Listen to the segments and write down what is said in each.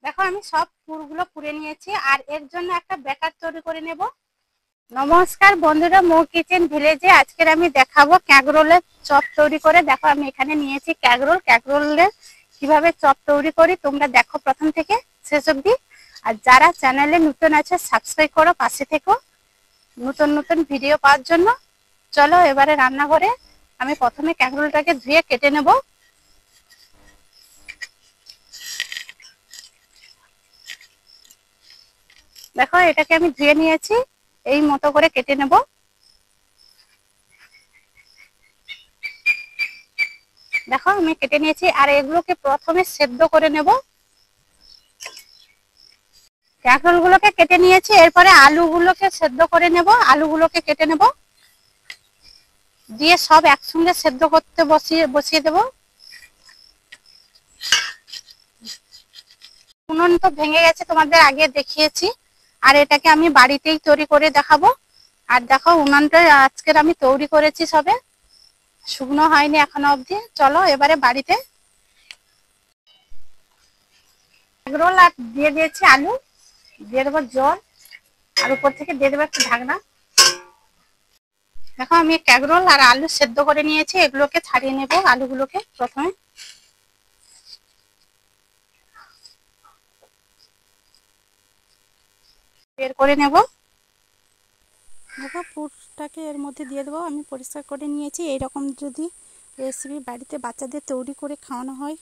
দেখো আমি সব পুরগুলো পুড়ে নিয়েছি আর এর জন্য একটা ব্যাটার তৈরি করে নেব। নমস্কার বন্ধুরা, মো কিচেন ভিলেজে আজকের আমি দেখাবো ক্যাগরোলের চপ তৈরি করে। দেখো আমি এখানে নিয়েছি ক্যাগরোলের কিভাবে চপ তৈরি করি তোমরা দেখো প্রথম থেকে শেষ অবধি। আর যারা চ্যানেলে নতুন আছে সাবস্ক্রাইব করো, পাশে থেকো নতুন নতুন ভিডিও পাওয়ার জন্য। চলো এবারে রান্নাঘরে আমি প্রথমে ক্যাগরোলটাকে ধুয়ে কেটে নেব। দেখো এটাকে আমি ধুয়ে নিয়েছি, এই মতো করে কেটে নেব। দেখো আমি কেটে নিয়েছি আর এগুলোকে প্রথমে সেদ্ধ করে নেব। ক্যাকরোল গুলোকে কেটে নিয়েছি, এরপরে আলুগুলোকে সেদ্ধ করে নেব। আলুগুলোকে কেটে নেব, দিয়ে সব একসঙ্গে সেদ্ধ করতে বসিয়ে দেব। উনুন তো ভেঙে গেছে, তোমাদের আগে দেখিয়েছি। আর এটাকে আমি বাড়িতেই তৈরি করে দেখাবো। আর দেখো উনুনটা আজকের আমি তৈরি করেছি, সবে শুকনো হয়নি এখনো অবধি। চলো এবারে বাড়িতে ক্যাকরোল আর দিয়ে দিয়েছি আলু, দিয়ে দেবো জল, আর উপর থেকে দিয়ে দেবো একটু ঢাকনা। দেখো আমি ক্যাকরোল আর আলু সেদ্ধ করে নিয়েছি, এগুলোকে ছাড়িয়ে নেব। আলুগুলোকে প্রথমে বের করে নেব। দেখো পুরটাকে এর মধ্যে দিয়ে দেবো। আমি পরিষ্কার করে নিয়েছি। এইরকম যদি রেসিপি বাড়িতে বাচ্চাদের তৈরি করে খাওয়ানো হয়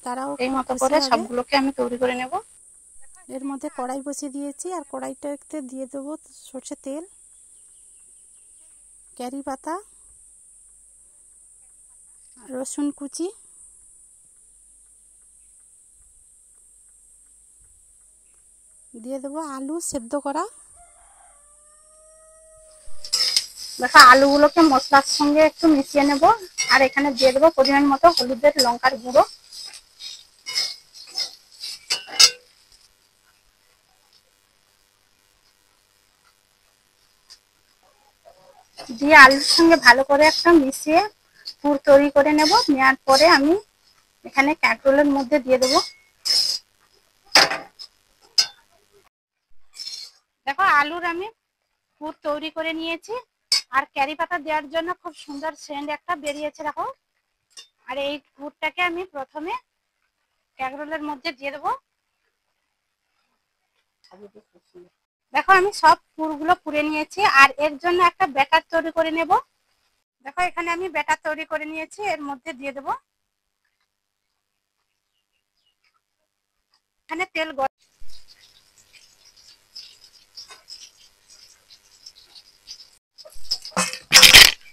তারাও এই মতো করে সবগুলোকে আমি তৈরি করে নেব। এর মধ্যে কড়াই বসিয়ে দিয়েছি আর কড়াইটাতে দিয়ে দেবো সরষের তেল, কারি পাতা, রসুন কুচি, দিয়ে দেবো আলু সেদ্ধ করা। দেখো আলুগুলোকে মশলার সঙ্গে একটু মিশিয়ে নেব। আর এখানে দিয়ে দেবো পরিমাণ মতো হলুদের লঙ্কার গুঁড়ো, দিয়ে আলুর সঙ্গে ভালো করে একটা মিশিয়ে পুর তৈরি করে নেব। নেওয়ার পরে আমি এখানে ক্যাকরোলের মধ্যে দিয়ে দেবো। দেখো আলুর আমি পুর তৈরি করে নিয়েছি। আর কারি পাতা দেওয়ার জন্য খুব সুন্দর সেন্ট একটা বেরিয়েছে দেখো। আর এই পুরটাকে আমি প্রথমে ক্যাকরোলের মধ্যে দিয়ে দেবো। দেখো আমি সব পুরগুলো পুড়ে নিয়েছি আর এর জন্য একটা ব্যাটার তৈরি করে নেব। দেখো এখানে আমি ব্যাটার তৈরি করে নিয়েছি, এর মধ্যে দিয়ে দেবো। এখানে তেল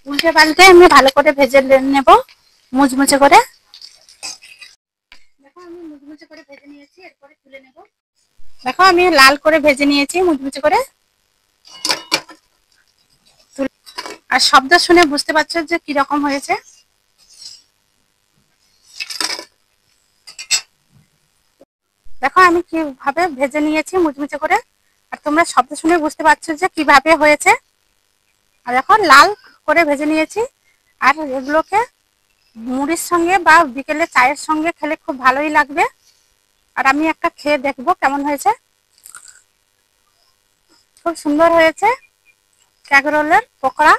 উল্টে পাল্টে আমি ভালো করে ভেজে নেব মুচমুচে করে। দেখো আমি মুচমুচে করে ভেজে নিয়েছি, এরপরে তুলে নেব। দেখো আমি লাল করে ভেজে নিয়েছি মুচমুচে করে। আর শব্দ শুনে বুঝতে পারছো যে কিরকম হয়েছে। দেখো আমি কিভাবে ভেজে নিয়েছি মুচমুচে করে, আর তোমরা শব্দ শুনে বুঝতে পারছো যে কিভাবে হয়েছে। আর এখন লাল করে ভেজে নিয়েছি। আর এগুলোকে মুড়ির সঙ্গে বা বিকেলে চায়ের সঙ্গে খেলে খুব ভালোই লাগবে। আর আমি একটা খেয়ে দেখবো কেমন হয়েছে। খুব সুন্দর হয়েছে ক্যাকরোলের পকোড়া।